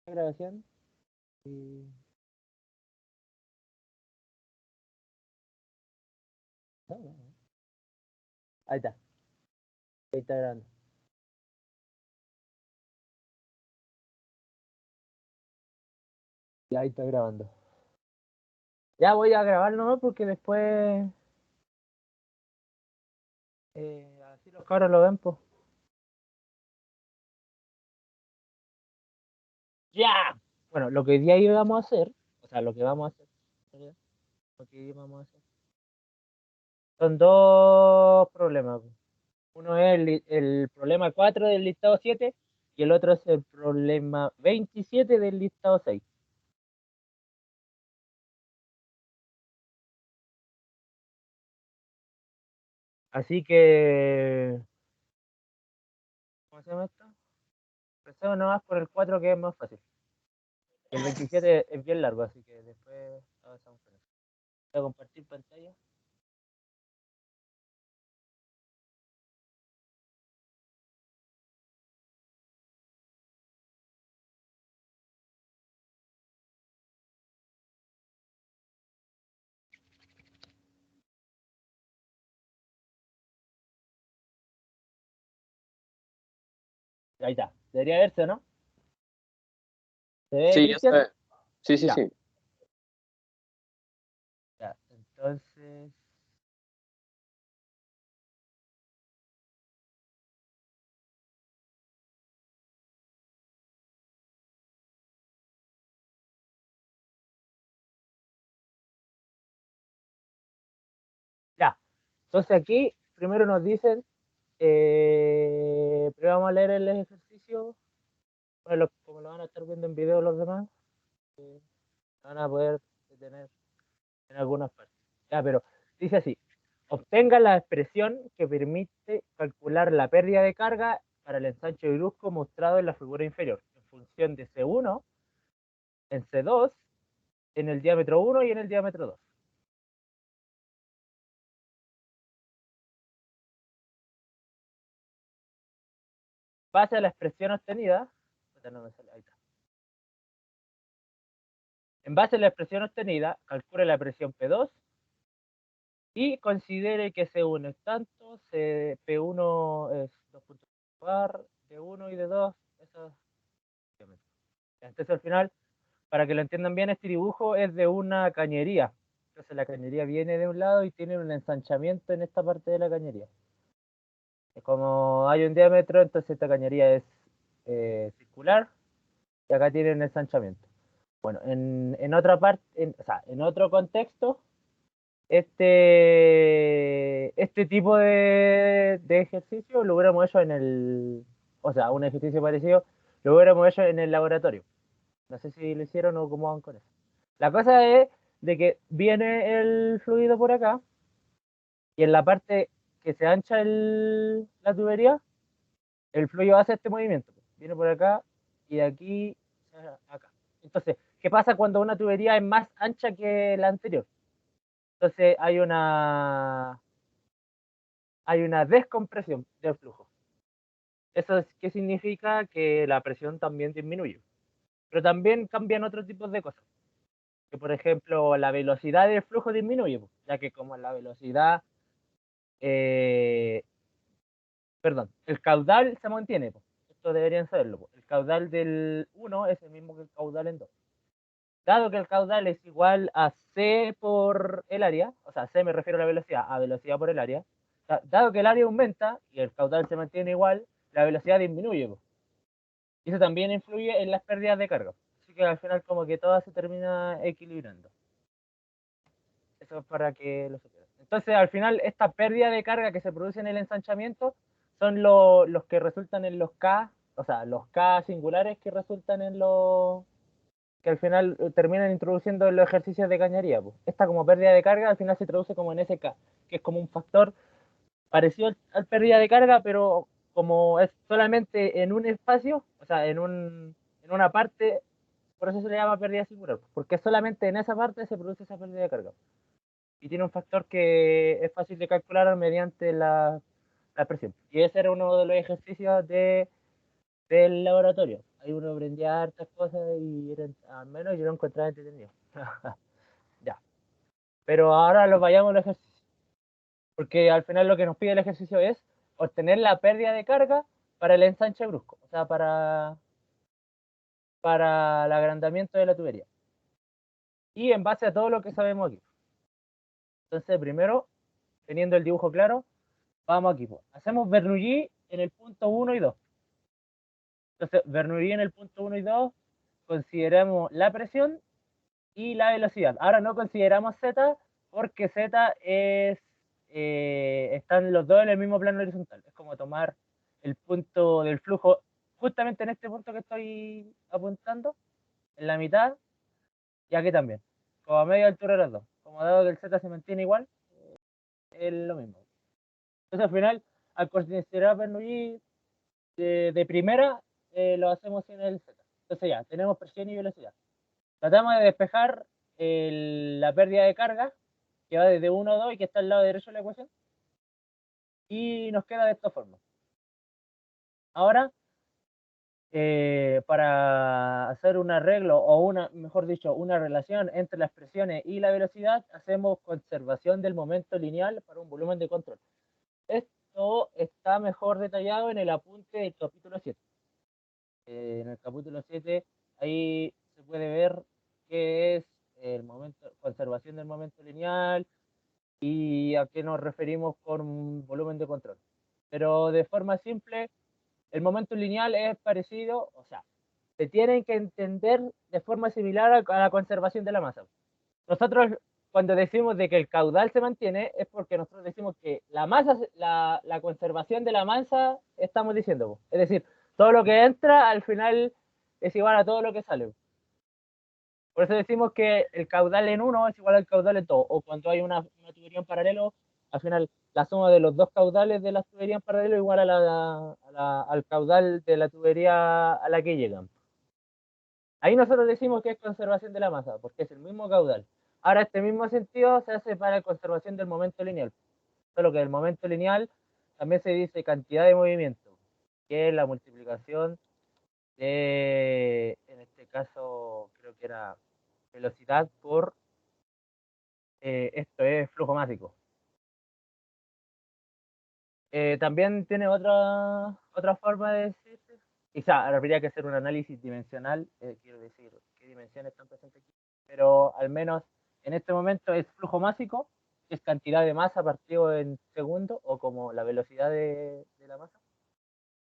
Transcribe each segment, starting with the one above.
grabación. Y... no, no, no. Ahí está. Ahí está grabando. Ya ahí está grabando. Ya voy a grabar nomás porque después así los cabros lo ven, pues. ¡Ya! Bueno, lo que hoy día íbamos a hacer, o sea, lo que vamos a hacer, en realidad, lo que íbamos a hacer, son dos problemas, pues. Uno es el problema 4 del listado 7 y el otro es el problema 27 del listado 6. Así que, ¿cómo se llama esto? Empecemos nomás por el 4 que es más fácil. El 27 es bien largo, así que después avanzamos con eso. Voy a compartir pantalla. Ahí está. Debería verse, ¿no? ¿Se ve, Sí, ya Cristian? sé. Sí, sí, Ya, sí. ya. Entonces, ya. Entonces aquí primero nos dicen, primero vamos a leer el ejercicio, bueno, como lo van a estar viendo en video los demás, eh, van a poder detener en algunas partes. Ya, pero dice así, obtenga la expresión que permite calcular la pérdida de carga para el ensanche brusco mostrado en la figura inferior, en función de C1, en C2, en el diámetro 1 y en el diámetro 2. Base a la expresión obtenida, no me sale, ahí está. En base a la expresión obtenida, calcule la presión P2 y considere que C1 es tanto, P1 es 2 puntos par, D1 y D2, esos diámetros. Entonces al final, para que lo entiendan bien, este dibujo es de una cañería. Entonces la cañería viene de un lado y tiene un ensanchamiento en esta parte de la cañería. Como hay un diámetro, entonces esta cañería es circular y acá tiene un ensanchamiento. Bueno, en otra parte, o sea, en otro contexto, este tipo de ejercicio lo hubiéramos hecho en el, o sea, un ejercicio parecido, lo hubiéramos hecho en el laboratorio. No sé si lo hicieron o cómo van con eso. La cosa es de que viene el fluido por acá y en la parte que se ancha la tubería, el fluido hace este movimiento. Viene por acá y de aquí a acá. Entonces, ¿qué pasa cuando una tubería es más ancha que la anterior? Entonces hay una descompresión del flujo. ¿Eso qué significa? Que la presión también disminuye. Pero también cambian otros tipos de cosas. Que por ejemplo, la velocidad del flujo disminuye, ya que como la velocidad, eh, perdón, el caudal se mantiene. Esto deberían saberlo. El caudal del 1 es el mismo que el caudal en 2. Dado que el caudal es igual a C por el área, o sea, C me refiero a la velocidad, a velocidad por el área, dado que el área aumenta y el caudal se mantiene igual, la velocidad disminuye. Y eso también influye en las pérdidas de carga. Así que al final como que todo se termina equilibrando. Eso es para que lo supieran. Entonces al final esta pérdida de carga que se produce en el ensanchamiento son los que resultan en los K, o sea, los K singulares que resultan en los que al final terminan introduciendo en los ejercicios de cañería. Pues. Esta como pérdida de carga al final se traduce como en SK, que es como un factor parecido al pérdida de carga, pero como es solamente en un espacio, o sea, en una parte, por eso se le llama pérdida singular, porque solamente en esa parte se produce esa pérdida de carga. Y tiene un factor que es fácil de calcular mediante la presión. Y ese era uno de los ejercicios del laboratorio. ahí uno aprendía hartas cosas y al menos yo lo encontraba entretenido. Ya. Pero ahora lo vayamos al ejercicio. Porque al final lo que nos pide el ejercicio es obtener la pérdida de carga para el ensanche brusco, o sea, para el agrandamiento de la tubería. Y en base a todo lo que sabemos aquí. Entonces, primero, teniendo el dibujo claro, vamos aquí. Pues. Hacemos Bernoulli en el punto 1 y 2. Entonces, Bernoulli en el punto 1 y 2, consideramos la presión y la velocidad. Ahora no consideramos Z porque Z están los dos en el mismo plano horizontal. Es como tomar el punto del flujo justamente en este punto que estoy apuntando, en la mitad, y aquí también, como a media altura de los dos. Como dado que el Z se mantiene igual, es lo mismo. Entonces al final, al considerar Bernoulli de primera, lo hacemos en el Z. Entonces ya, tenemos presión y velocidad. Tratamos de despejar la pérdida de carga, que va desde 1 a 2 y que está al lado derecho de la ecuación, y nos queda de esta forma. Ahora, para hacer un arreglo o mejor dicho, una relación entre las presiones y la velocidad, hacemos conservación del momento lineal para un volumen de control. Esto está mejor detallado en el apunte del capítulo 7. En el capítulo 7, ahí se puede ver qué es el momento, conservación del momento lineal y a qué nos referimos con volumen de control. Pero de forma simple, el momento lineal es parecido, o sea, se tienen que entender de forma similar a la conservación de la masa. Nosotros, cuando decimos de que el caudal se mantiene, es porque nosotros decimos que la masa, la conservación de la masa, estamos diciendo. Es decir, todo lo que entra al final es igual a todo lo que sale. Por eso decimos que el caudal en uno es igual al caudal en todo. O cuando hay una tubería en paralelo, al final la suma de los dos caudales de la tubería en paralelo es igual al caudal de la tubería a la que llegan. Ahí nosotros decimos que es conservación de la masa, porque es el mismo caudal. Ahora, este mismo sentido se hace para la conservación del momento lineal. Solo que el momento lineal también se dice cantidad de movimiento, que es la multiplicación de, en este caso, creo que era velocidad por, esto es flujo másico. También tiene otra forma de decirse. Quizá habría que hacer un análisis dimensional, quiero decir, qué dimensiones están presentes aquí. Pero al menos en este momento es flujo másico, que es cantidad de masa partido en segundo, o como la velocidad de la masa,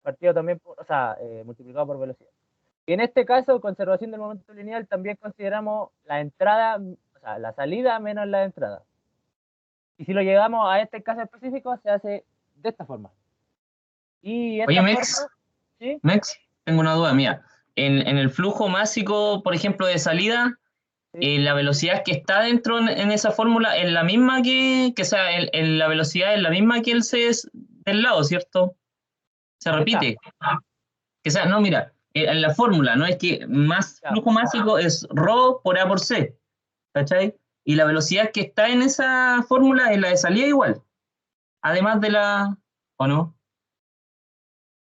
partido también, o sea, multiplicado por velocidad. Y en este caso, conservación del momento lineal, también consideramos la entrada, o sea, la salida menos la entrada. Y si lo llevamos a este caso específico, se hace de esta forma. Y Oye, esta forma, ¿sí? Mex, tengo una duda mía. En el flujo másico, por ejemplo, de salida, ¿Sí? la velocidad que está dentro en esa fórmula es la misma que sea, la velocidad es la misma que el C es del lado, ¿cierto? Se Esta, repite. Que sea, no, mira, en la fórmula, ¿no? Es que más ya. flujo másico es ρ por A por C, ¿cachai? Y la velocidad que está en esa fórmula es la de salida igual, además de la... ¿O no?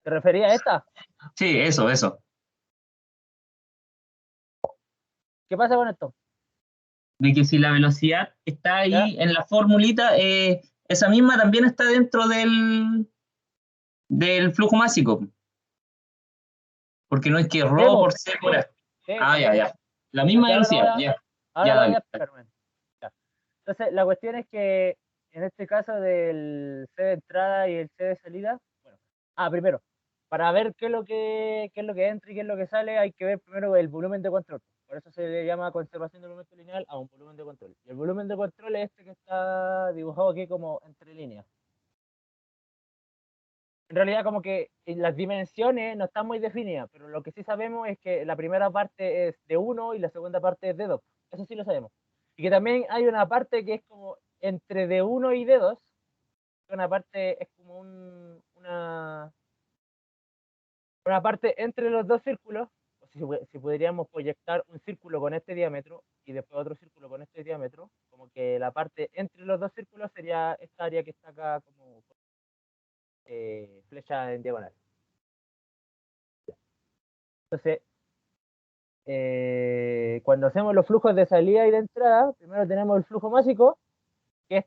¿Te refería a esta? Sí, eso. ¿Qué pasa con esto? De que si la velocidad está ¿Ya? ahí en la formulita, esa misma también está dentro del flujo másico, porque no es que ρ Debo, por C por A. Ah, sí. ya. La Ya, misma si velocidad, ahora ya, lo voy a dale. explicar. Bueno, ya. Entonces, la cuestión es que en este caso del C de entrada y el C de salida, bueno, primero, para ver qué es lo que entra y qué es lo que sale, hay que ver primero el volumen de control. Por eso se le llama conservación del momento lineal a un volumen de control. Y el volumen de control es este que está dibujado aquí como entre líneas. En realidad como que las dimensiones no están muy definidas, pero lo que sí sabemos es que la primera parte es de 1 y la segunda parte es de 2. Eso sí lo sabemos. Y que también hay una parte que es como entre de 1 y de 2. Una parte es como una parte entre los dos círculos. O si podríamos proyectar un círculo con este diámetro y después otro círculo con este diámetro, como que la parte entre los dos círculos sería esta área que está acá como flecha en diagonal. Entonces, cuando hacemos los flujos de salida y de entrada, primero tenemos el flujo másico, que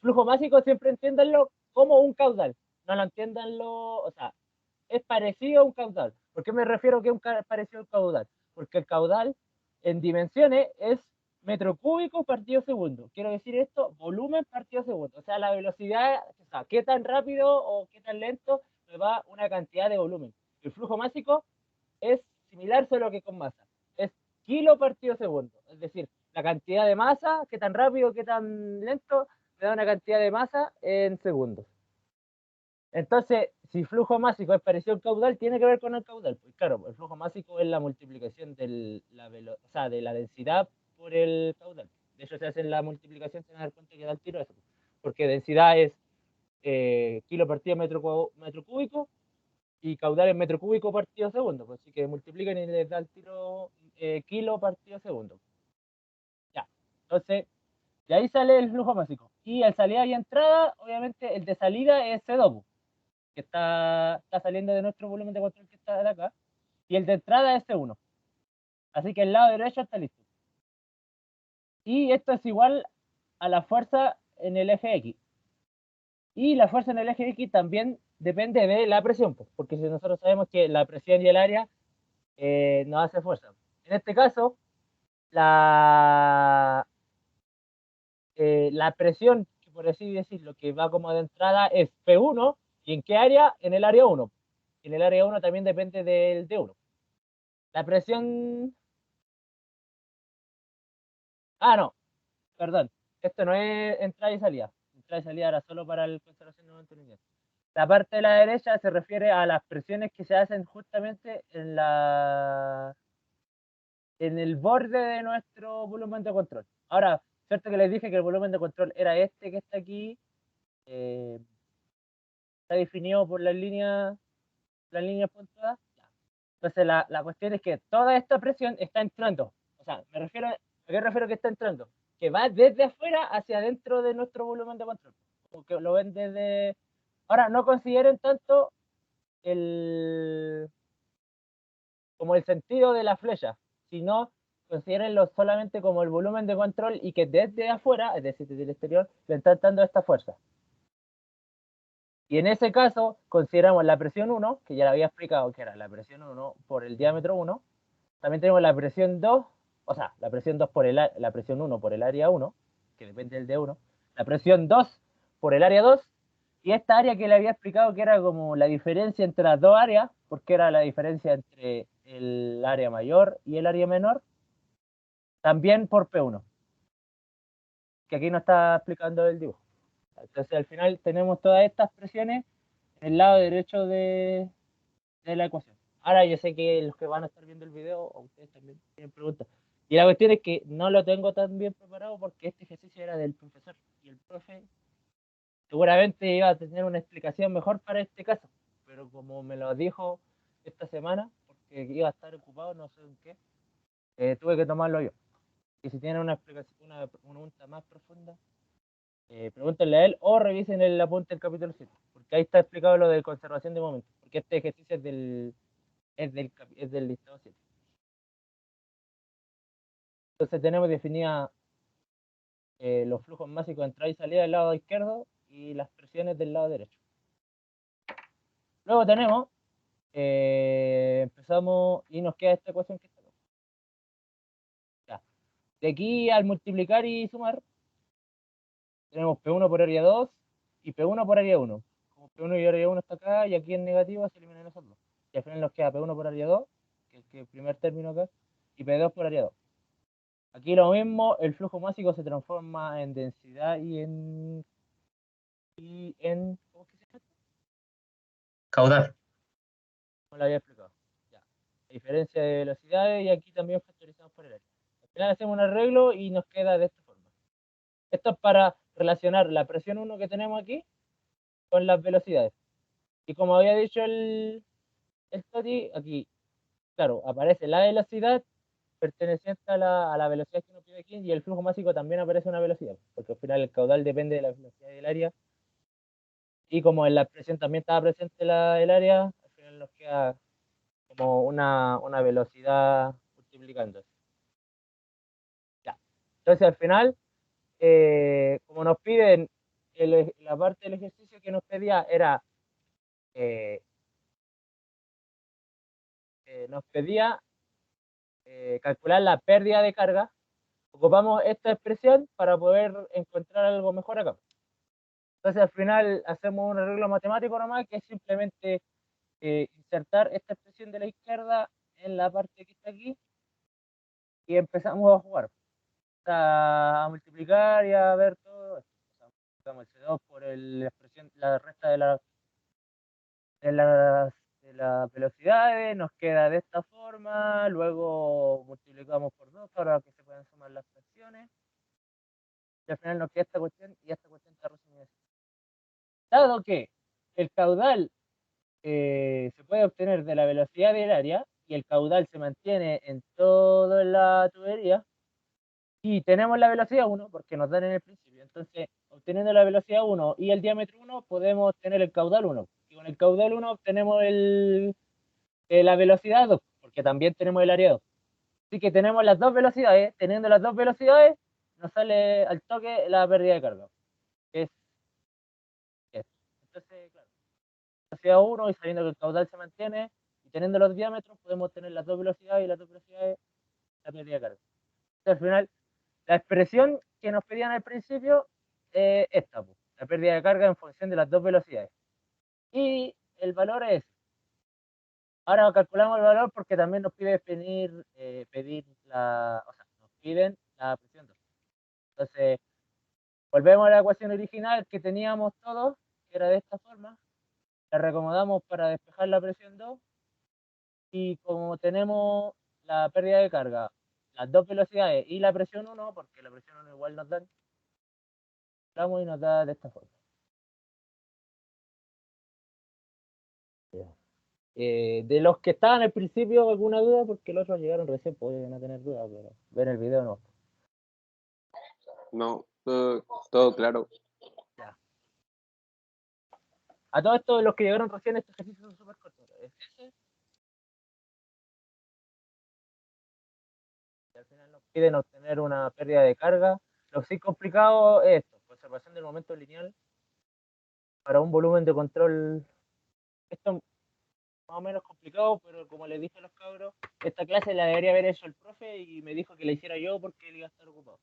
flujo másico siempre entiéndanlo como un caudal, no lo entiéndanlo, o sea, es parecido a un caudal. ¿Por qué me refiero que es parecido a un caudal? Porque el caudal en dimensiones es metro cúbico partido segundo. Quiero decir esto, volumen partido segundo. O sea, la velocidad, o sea, qué tan rápido o qué tan lento me va una cantidad de volumen. El flujo másico es similar solo que con masa. Es kilo partido segundo. Es decir, la cantidad de masa, qué tan rápido, qué tan lento, me da una cantidad de masa en segundos. Entonces, si flujo másico es parecido al caudal, tiene que ver con el caudal. Pues claro, el flujo másico es la multiplicación de la densidad por el caudal. De hecho, se hace la multiplicación, se van a dar cuenta que da el tiro eso. Porque densidad es kilo partido metro cúbico y caudal es metro cúbico partido segundo. Pues así que multiplican y les da el tiro kilo partido segundo. Ya. Entonces, de ahí sale el flujo másico. Y al salida y entrada, obviamente, el de salida es C2, que está saliendo de nuestro volumen de control que está de acá, y el de entrada es C1. Así que el lado derecho está listo. Y esto es igual a la fuerza en el eje X. Y la fuerza en el eje X también depende de la presión, porque si nosotros sabemos que la presión y el área nos hace fuerza. En este caso, la, la presión, por así decirlo, que va como de entrada es P1, ¿y en qué área? En el área 1. En el área 1 también depende del D1. La presión... Ah, no, perdón. Esto no es entrada y salida. Entrada y salida era solo para el conservación de mantenimiento. La parte de la derecha se refiere a las presiones que se hacen justamente en el borde de nuestro volumen de control. Ahora, cierto que les dije que el volumen de control era este que está aquí, eh, está definido por las líneas puntuadas. Entonces, la cuestión es que toda esta presión está entrando. O sea, ¿a qué refiero que está entrando? Que va desde afuera hacia adentro de nuestro volumen de control. Como que lo ven desde... Ahora, no consideren tanto el, como el sentido de la flecha, sino considérenlo solamente como el volumen de control y que desde afuera, es decir, desde el exterior, le están dando esta fuerza. Y en ese caso, consideramos la presión 1, que ya la había explicado, que era la presión 1 por el diámetro 1. También tenemos la presión 2, o sea, la presión 2 por la presión 1 por el área 1, que depende del D1. La presión 2 por el área 2. Y esta área que le había explicado que era como la diferencia entre las dos áreas, porque era la diferencia entre el área mayor y el área menor, también por P1, que aquí no está explicando el dibujo. Entonces al final tenemos todas estas presiones en el lado derecho de la ecuación. Ahora yo sé que los que van a estar viendo el video, o ustedes también tienen preguntas. Y la cuestión es que no lo tengo tan bien preparado porque este ejercicio era del profesor. Y el profe seguramente iba a tener una explicación mejor para este caso. Pero como me lo dijo esta semana, porque iba a estar ocupado, no sé en qué, tuve que tomarlo yo. Y si tienen una explicación, una pregunta más profunda, pregúntenle a él o revisen el apunte del capítulo 7. Porque ahí está explicado lo de conservación de momentos. Porque este ejercicio es del listado 7. Entonces tenemos definida los flujos máxicos de entrada y salida del lado izquierdo y las presiones del lado derecho. Luego tenemos, empezamos y nos queda esta ecuación que está acá. Ya. De aquí al multiplicar y sumar, tenemos P1 por área 2 y P1 por área 1. Como P1 y área 1 está acá y aquí en negativo se eliminan esos dos. Y al final nos queda P1 por área 2, que es el primer término acá, y P2 por área 2. Aquí lo mismo, el flujo másico se transforma en densidad ¿cómo que se llama? Caudal. No lo había explicado. Ya. La diferencia de velocidades y aquí también factorizamos por el área. Al final hacemos un arreglo y nos queda de esta forma. Esto es para relacionar la presión 1 que tenemos aquí con las velocidades. Y como había dicho el Toti, aquí, claro, aparece la velocidad perteneciente a la velocidad que nos pide aquí y el flujo másico también aparece una velocidad, porque al final el caudal depende de la velocidad del área. Y como en la presión también estaba presente el área, al final nos queda como una velocidad multiplicándose. Ya. Entonces al final, como nos piden, la parte del ejercicio que nos pedía era, eh, nos pedía calcular la pérdida de carga, ocupamos esta expresión para poder encontrar algo mejor acá. Entonces al final hacemos un arreglo matemático nomás, que es simplemente insertar esta expresión de la izquierda en la parte que está aquí y empezamos a jugar, a multiplicar y a ver todo esto. O sea, multiplicamos el C2 por la expresión, la resta de las velocidades, nos queda de esta forma, luego multiplicamos por 2 para que se puedan sumar las fracciones, y al final nos queda esta cuestión y esta cuestión está resumida. Dado que el caudal se puede obtener de la velocidad del área y el caudal se mantiene en toda la tubería, y tenemos la velocidad 1 porque nos dan en el principio. Entonces, obteniendo la velocidad 1 y el diámetro 1, podemos tener el caudal 1. Y con el caudal 1 obtenemos la velocidad 2, porque también tenemos el área 2. Así que tenemos las dos velocidades. Teniendo las dos velocidades, nos sale al toque la pérdida de carga. Que es. Entonces, claro, velocidad 1 y sabiendo que el caudal se mantiene, y teniendo los diámetros, podemos tener las dos velocidades y las dos velocidades, la pérdida de carga. Entonces, al final, la expresión que nos pedían al principio es esta, pues, la pérdida de carga en función de las dos velocidades. Y el valor es, ahora calculamos el valor porque también nos pide pedir o sea, nos piden la presión 2. Entonces, volvemos a la ecuación original que teníamos todos, que era de esta forma, la reacomodamos para despejar la presión 2, y como tenemos la pérdida de carga, las dos velocidades y la presión 1, porque la presión 1 igual nos dan, y nos da de esta forma. De los que estaban al principio, ¿alguna duda? Porque los otros llegaron recién, pueden tener dudas, pero ver el video no. No, todo claro. Ya. A todos estos, los que llegaron recién, estos ejercicios son súper cortos. Y al final nos piden obtener una pérdida de carga. Lo sí complicado es esto, conservación del momento lineal para un volumen de control. Esto es más o menos complicado, pero como les dije a los cabros, esta clase la debería haber hecho el profe y me dijo que la hiciera yo porque él iba a estar ocupado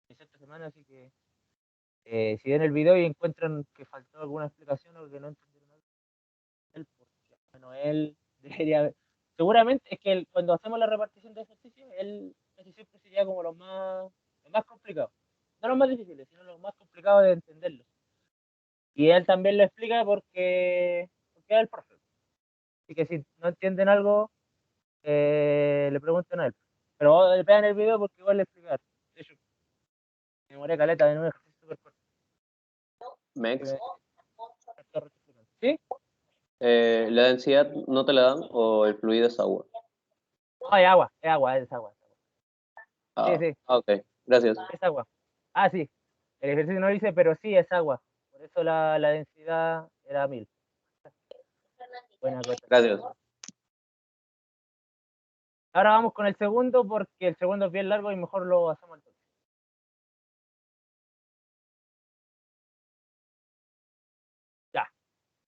esta semana, así que si ven el video y encuentran que faltó alguna explicación o que no entendieron algo, él, porque, bueno, él debería, seguramente es que cuando hacemos la repartición de ejercicios, él casi siempre sería como los más complicados, no los más difíciles, sino los más complicados de entenderlos. Y él también lo explica porque es el profe. Así que si no entienden algo, le preguntan a él. Pero le pegan el video porque igual le explicar. De hecho, me demoré caleta de un ejercicio súper corto. Mex, ¿Sí? ¿la densidad no te la dan o el fluido es agua? No, es agua, es agua, es agua. Sí, Ah, sí, ok, gracias. es agua. Ah, sí. El ejercicio no dice, pero sí es agua. Por eso la densidad era 1000. Buena Gracias. Ahora vamos con el segundo porque el segundo es bien largo y mejor lo hacemos al toque. Ya.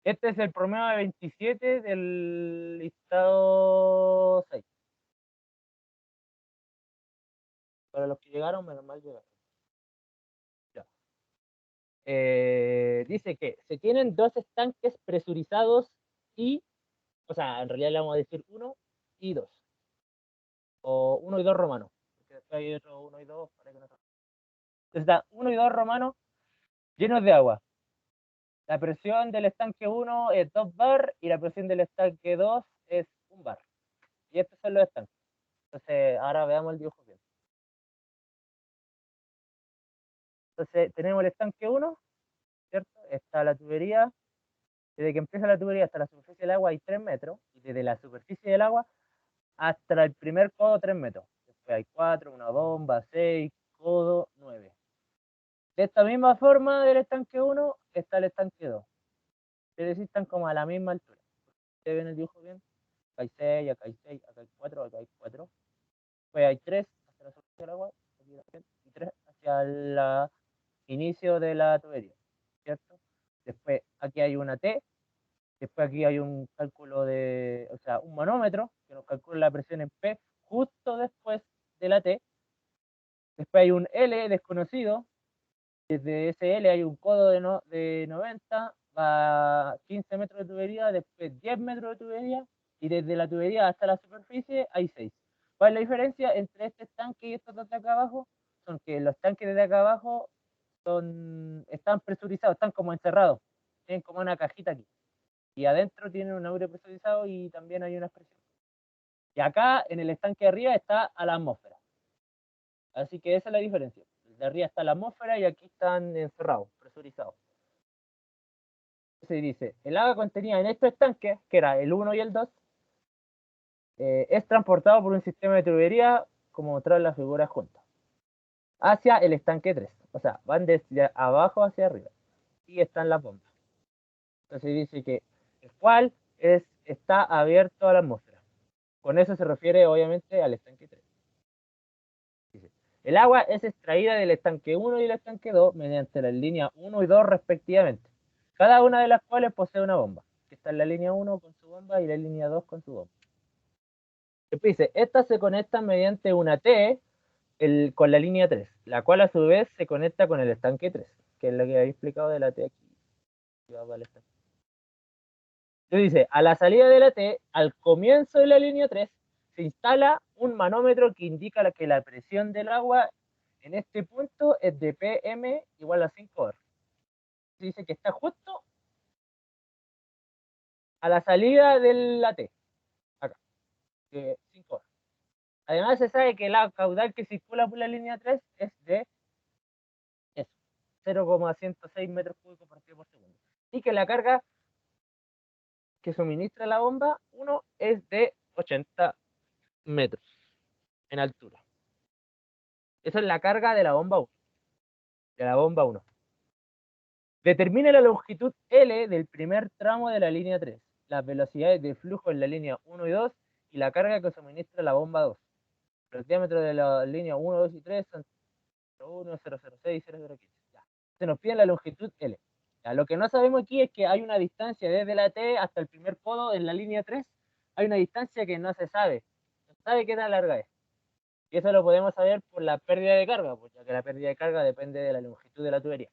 Este es el promedio de 27 del listado 6. Para los que llegaron, menos mal llegaron. Ya. Dice que se tienen dos estanques presurizados o sea, en realidad le vamos a decir 1 y 2. O 1 y 2 romanos. Porque después hay otro 1 y 2 para que no. Entonces está 1 y 2 romanos llenos de agua. La presión del estanque 1 es 2 bar y la presión del estanque 2 es 1 bar. Y estos son los estanques. Entonces, ahora veamos el dibujo bien. Entonces, tenemos el estanque 1, ¿cierto? Está la tubería. Desde que empieza la tubería hasta la superficie del agua hay 3 metros. Y desde la superficie del agua hasta el primer codo 3 metros. Después hay 4, una bomba, 6, codo 9. De esta misma forma del estanque 1 está el estanque 2. Es decir, están como a la misma altura. ¿Ustedes ven el dibujo bien? Acá hay 6, acá hay 6, acá hay 4, acá hay 4. Después hay 3 hacia la superficie del agua, y 3 hacia el inicio de la tubería, ¿cierto? Después aquí hay una T, después aquí hay un cálculo de, o sea, un manómetro que nos calcula la presión en P justo después de la T. Después hay un L desconocido, desde ese L hay un codo de 90, va 15 metros de tubería, después 10 metros de tubería, y desde la tubería hasta la superficie hay 6. ¿Cuál es la diferencia entre este estanque y estos dos de acá abajo? Son que los tanques de acá abajo están presurizados, están como encerrados, tienen como una cajita aquí. Y adentro tienen un aire presurizado y también hay una presión. Y acá en el estanque de arriba está a la atmósfera. Así que esa es la diferencia. De arriba está la atmósfera y aquí están encerrados, presurizados. Se dice, el agua contenida en estos estanques, que era el 1 y el 2, es transportado por un sistema de tubería, como mostrado en la figura junta, hacia el estanque 3. O sea, van desde abajo hacia arriba. Y están las bombas. Entonces dice que el cual está abierto a la atmósfera. Con eso se refiere obviamente al estanque 3. Dice, el agua es extraída del estanque 1 y el estanque 2 mediante las líneas 1 y 2 respectivamente, cada una de las cuales posee una bomba, que está en la línea 1 con su bomba y la línea 2 con su bomba. Después dice, estas se conectan mediante una T con la línea 3, la cual a su vez se conecta con el estanque 3, que es lo que había explicado de la T aquí. Entonces dice, a la salida de la T, al comienzo de la línea 3, se instala un manómetro que indica que la presión del agua en este punto es de PM igual a 5 bar. Se dice que está justo a la salida de la T, acá, de 5 bar. Además se sabe que la caudal que circula por la línea 3 es de eso, 0,106 metros cúbicos partido por segundo. Y que la carga que suministra la bomba 1 es de 80 metros en altura. Esa es la carga de la bomba 1. De la bomba 1. Determina la longitud L del primer tramo de la línea 3, las velocidades de flujo en la línea 1 y 2 y la carga que suministra la bomba 2. Los diámetros de la línea 1, 2 y 3 son 0,1, 0,06 y 0,015. Se nos pide la longitud L. Ya, lo que no sabemos aquí es que hay una distancia desde la T hasta el primer codo en la línea 3. Hay una distancia que no se sabe. No se sabe qué tan larga es. Y eso lo podemos saber por la pérdida de carga, pues, ya que la pérdida de carga depende de la longitud de la tubería.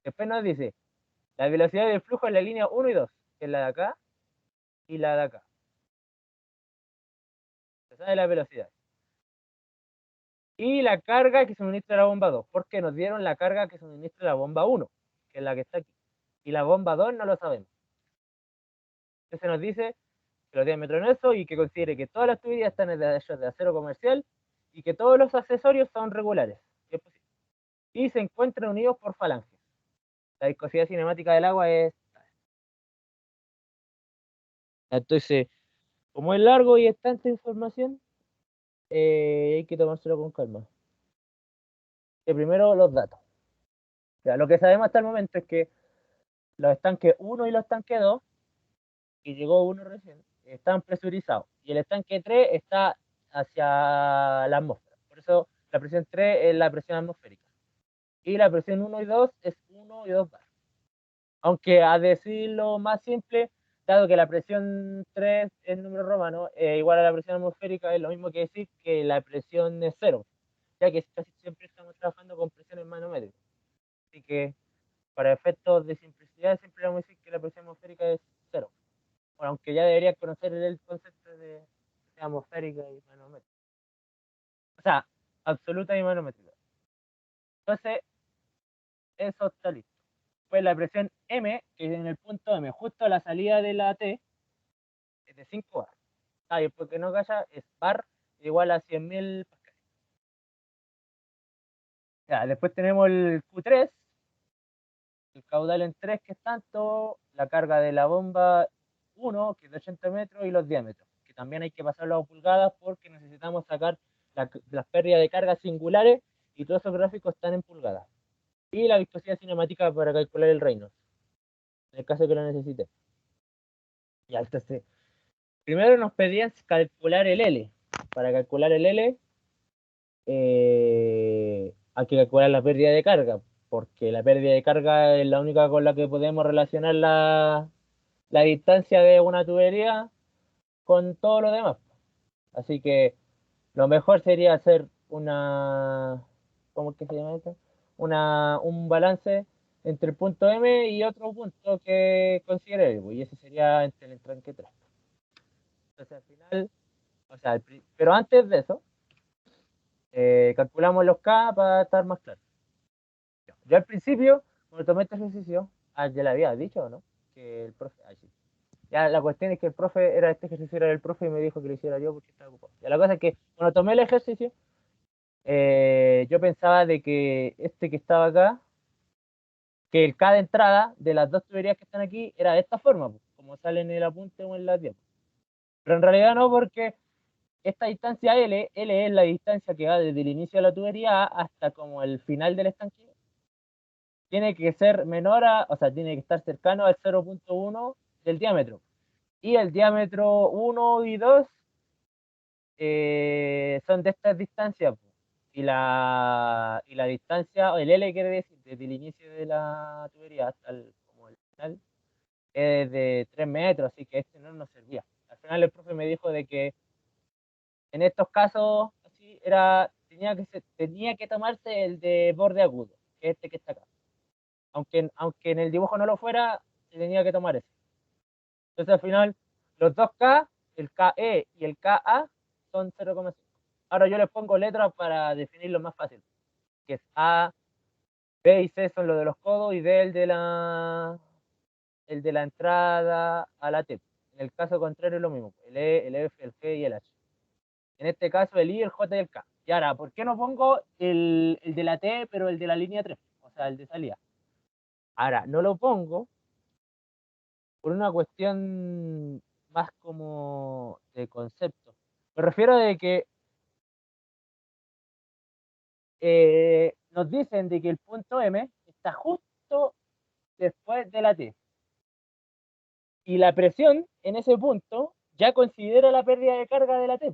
Después nos dice la velocidad del flujo en la línea 1 y 2, que es la de acá y la de acá. Se sabe la velocidad. Y la carga que suministra la bomba 2, porque nos dieron la carga que suministra la bomba 1, que es la que está aquí. Y la bomba 2 no lo sabemos. Entonces nos dice que los diámetros en eso y que considere que todas las tuberías están hechas de acero comercial y que todos los accesorios son regulares. Y se encuentran unidos por falanges. La viscosidad cinemática del agua es... Entonces, como es largo y es tanta información, hay que tomárselo con calma. Primero los datos. O sea, lo que sabemos hasta el momento es que los estanques 1 y los estanques 2, y llegó uno recién, están presurizados. Y el estanque 3 está hacia la atmósfera. Por eso la presión 3 es la presión atmosférica. Y la presión 1 y 2 es 1 y 2 bar. Aunque a decirlo más simple, dado que la presión 3 es número romano, igual a la presión atmosférica, es lo mismo que decir que la presión es 0, ya que casi siempre estamos trabajando con presiones manométricas. Así que para efectos de simplicidad siempre vamos a decir que la presión atmosférica es 0. Bueno, aunque ya debería conocer el concepto de presión atmosférica y manométrica. O sea, absoluta y manométrica. Entonces, eso está listo. Pues la presión M, que es en el punto M, justo a la salida de la T, es de 5 bar. Ah, y porque no calla, es bar igual a 100.000 pascales. Ya, después tenemos el Q3, el caudal en 3, que es tanto, la carga de la bomba 1, que es de 80 metros, y los diámetros, que también hay que pasarlo a pulgadas porque necesitamos sacar las pérdidas de carga singulares y todos esos gráficos están en pulgadas. Y la viscosidad cinemática para calcular el Reynolds, en el caso que lo necesite. Ya, entonces, primero nos pedían calcular el L. Para calcular el L, hay que calcular la pérdida de carga, porque la pérdida de carga es la única con la que podemos relacionar la distancia de una tubería con todo lo demás. Así que lo mejor sería hacer ¿cómo es que se llama esto? Un balance entre el punto M y otro punto que considere, y ese sería entre el entranque 3. Entonces al final, o sea, pero antes de eso, calculamos los K para estar más claro. Yo al principio, cuando tomé este ejercicio, ya le había dicho, ¿no? Que el profe, sí. Ya la cuestión es que este ejercicio era del profe y me dijo que lo hiciera yo porque estaba ocupado. Ya la cosa es que cuando tomé el ejercicio, yo pensaba de que este que estaba acá, que el K de entrada de las dos tuberías que están aquí era de esta forma, pues, como sale en el apunte o en la diapositiva. Pero en realidad no, porque esta distancia L es la distancia que va desde el inicio de la tubería hasta como el final del estanque. Tiene que ser menor o sea, tiene que estar cercano al 0.1 del diámetro. Y el diámetro 1 y 2 son de estas distancias. Y la distancia, o el L quiere decir, desde el inicio de la tubería hasta como el final, es de 3 metros, así que este no nos servía. Al final el profe me dijo de que en estos casos así tenía que tomarse el de borde agudo, que es este que está acá. Aunque en el dibujo no lo fuera, se tenía que tomar ese. Entonces al final, los dos K, el KE y el KA, son 0,5. Ahora yo les pongo letras para definirlo más fácil, que es A, B y C son los de los codos y D el de la entrada a la T. En el caso contrario es lo mismo, el E, el F, el G y el H. En este caso el I, el J y el K. Y ahora, ¿por qué no pongo el de la T, pero el de la línea 3? O sea, el de salida. Ahora, no lo pongo por una cuestión más como de concepto. Me refiero de que nos dicen de que el punto M está justo después de la T. Y la presión en ese punto ya considera la pérdida de carga de la T.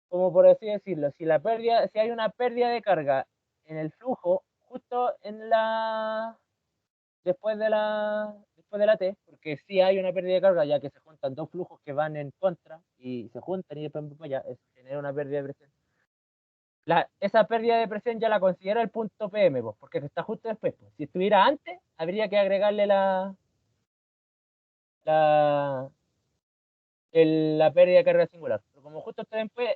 Como por así decirlo, si hay una pérdida de carga en el flujo, justo después de la T, porque si hay una pérdida de carga, ya que se juntan dos flujos que van en contra y se juntan y después ya genera una pérdida de presión. Esa pérdida de presión ya la considera el punto PM, pues, porque está justo después. Pues. Si estuviera antes, habría que agregarle la, la pérdida de carga singular. Pero como justo está después,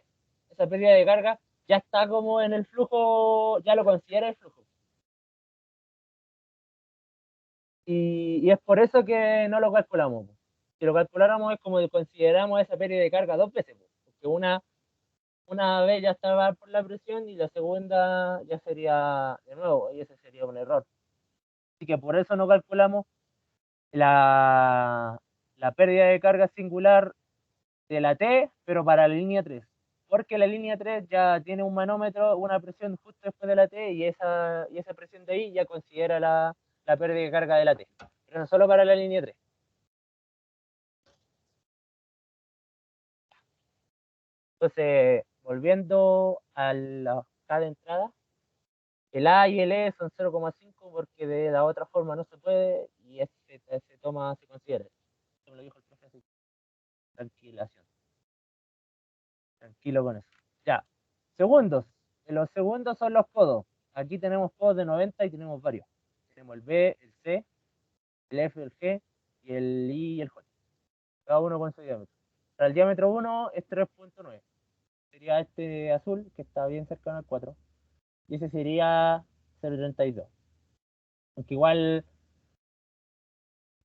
esa pérdida de carga ya está como en el flujo, ya lo considera el flujo. Y es por eso que no lo calculamos. Si lo calculáramos es como consideramos esa pérdida de carga dos veces, porque una vez ya estaba por la presión y la segunda ya sería de nuevo, y ese sería un error. Así que por eso no calculamos la pérdida de carga singular de la T, pero para la línea 3. Porque la línea 3 ya tiene un manómetro, una presión justo después de la T, y esa presión de ahí ya considera la pérdida de carga de la T. Pero no solo para la línea 3. Entonces, volviendo a la K de entrada, el A y el E son 0,5 porque de la otra forma no se puede y se considera. Eso me lo dijo el profe, así. Tranquilación. Tranquilo con eso. Ya. Segundos. Los segundos son los codos. Aquí tenemos codos de 90 y tenemos varios. Tenemos el B, el C, el F, el G y el I y el J. Cada uno con su diámetro. Para el diámetro 1 es 3.9. Sería este azul, que está bien cercano al 4. Y ese sería 0.32. Aunque igual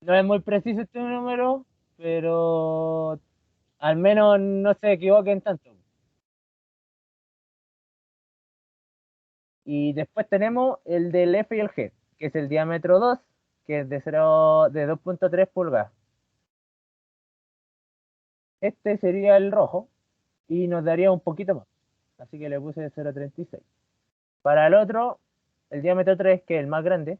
no es muy preciso este número, pero al menos no se equivoquen tanto. Y después tenemos el del F y el G, que es el diámetro 2, que es de 2.3 pulgadas. Este sería el rojo y nos daría un poquito más. Así que le puse 0.36. Para el otro, el diámetro 3, que es el más grande,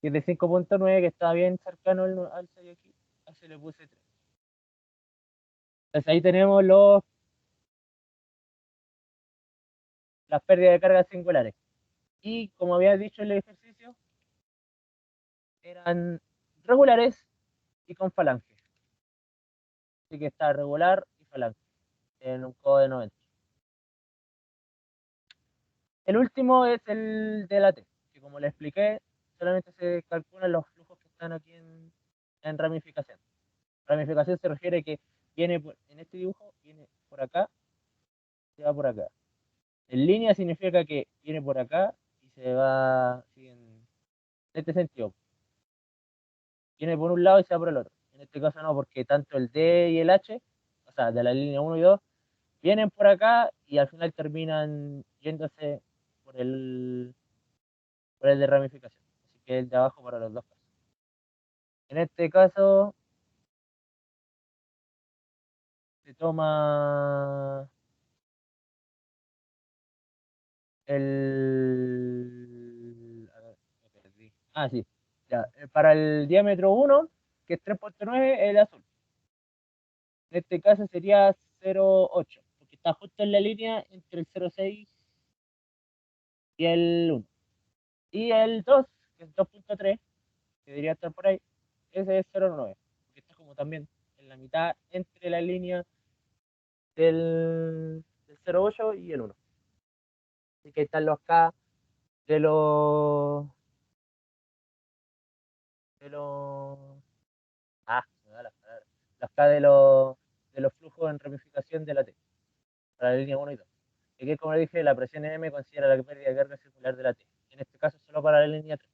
que es de 5.9, que está bien cercano al 6 aquí, así le puse 3. Entonces ahí tenemos las pérdidas de cargas singulares. Y como había dicho en el ejercicio, eran regulares y con falange. Así que está regular y falange en un codo de 90. El último es el de la T, que como le expliqué, solamente se calculan los flujos que están aquí en ramificación. Ramificación se refiere que viene en este dibujo, viene por acá, se va por acá. En línea significa que viene por acá y se va en este sentido. Viene por un lado y se va por el otro. En este caso no, porque tanto el D y el H, o sea, de la línea 1 y 2, vienen por acá y al final terminan yéndose por el de ramificación. Así que el de abajo para los dos casos. En este caso se toma a ver, me perdí. Ah, sí. Ya. Para el diámetro 1, que es 3.9, el azul. En este caso sería 0.8, porque está justo en la línea entre el 0.6 y el 1. Y el 2, que es 2.3, que debería estar por ahí, ese es 0.9, porque está como también en la mitad entre la línea del 0.8 y el 1. Así que ahí están los K de los... De los me da las palabras. Los K de los flujos en ramificación de la T, para la línea 1 y 2. Y que, como dije, la presión M considera la pérdida de carga circular de la T. En este caso, solo para la línea 3.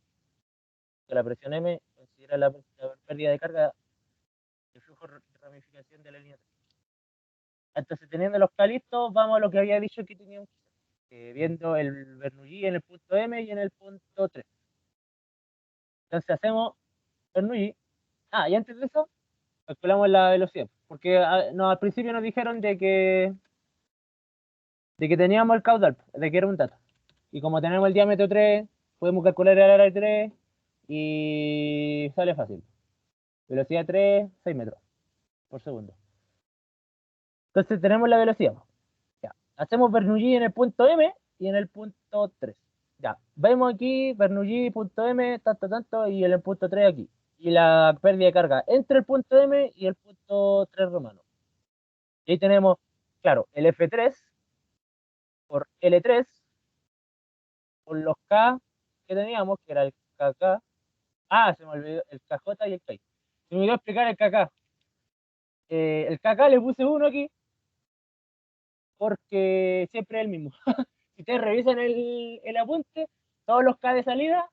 Que la presión M considera la pérdida de carga de flujo de ramificación de la línea 3. Entonces, teniendo los K listos, vamos a lo que había dicho que teníamos que viendo el Bernoulli en el punto M y en el punto 3. Entonces, hacemos Bernoulli. Y antes de eso, calculamos la velocidad. Porque no, al principio nos dijeron de que teníamos el caudal, de que era un dato. Y como tenemos el diámetro 3, podemos calcular el área 3 y sale fácil. Velocidad 3, 6 metros por segundo. Entonces tenemos la velocidad. Ya. Hacemos Bernoulli en el punto M y en el punto 3. Ya. Vemos aquí Bernoulli punto M, tanto, tanto, y en el punto 3 aquí. Y la pérdida de carga entre el punto M y el punto 3 romano. Y ahí tenemos, claro, el F3 por L3 por los K que teníamos, que era el KK. Se me olvidó el KJ y el KI. Se me olvidó explicar el KK. El KK le puse uno aquí porque siempre es el mismo. Si ustedes revisan el apunte, todos los K de salida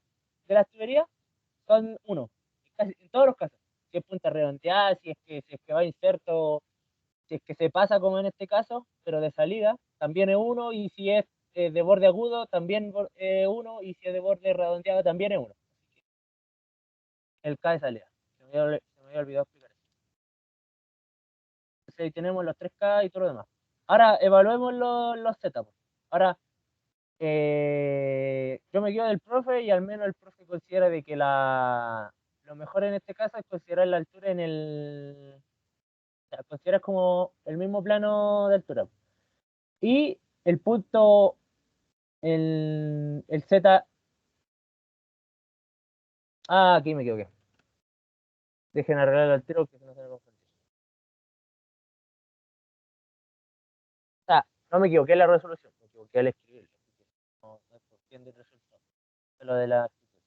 de las tuberías son uno. Casi, en todos los casos. Si es punta redondeada, si es que va inserto, si es que se pasa como en este caso, pero de salida también es uno, y si es de borde agudo también uno, y si es de borde redondeado también es uno. El K de salida. Se me había olvidado explicar eso. Entonces ahí tenemos los 3K y todo lo demás. Ahora evaluemos los setups. Ahora, yo me quedo del profe, y al menos el profe considera de que lo mejor en este caso es considerar la altura o sea, consideras como el mismo plano de altura. Y el punto, el Z. Aquí me equivoqué. Dejen arreglar el tiro que no se me confundió. No me equivoqué en la resolución, me equivoqué al escribirlo. No es cuestión del resultado, es lo de la actitud.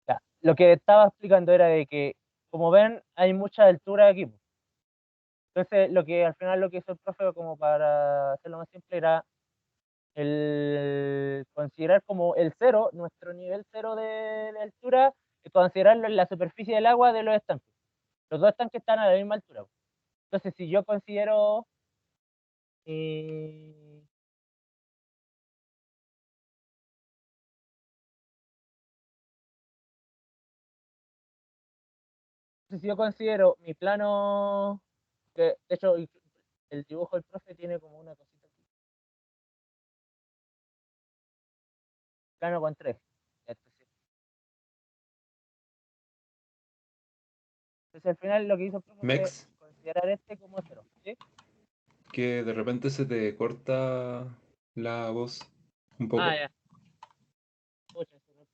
Ya, lo que estaba explicando era de que, como ven, hay mucha altura aquí. Entonces, al final lo que hizo el profe, como para hacerlo más simple, era el considerar como el cero, nuestro nivel cero de altura, y considerarlo en la superficie del agua de los estanques. Los dos estanques están a la misma altura. Entonces, si yo considero eh, si yo considero mi plano, que de hecho el dibujo del profe tiene como una cosita aquí, plano con tres. Entonces al final lo que hizo el profe fue Mex. considerar este como 0. ¿Sí? Que de repente se te corta la voz un poco. Ah, ya. Pucha, eso no-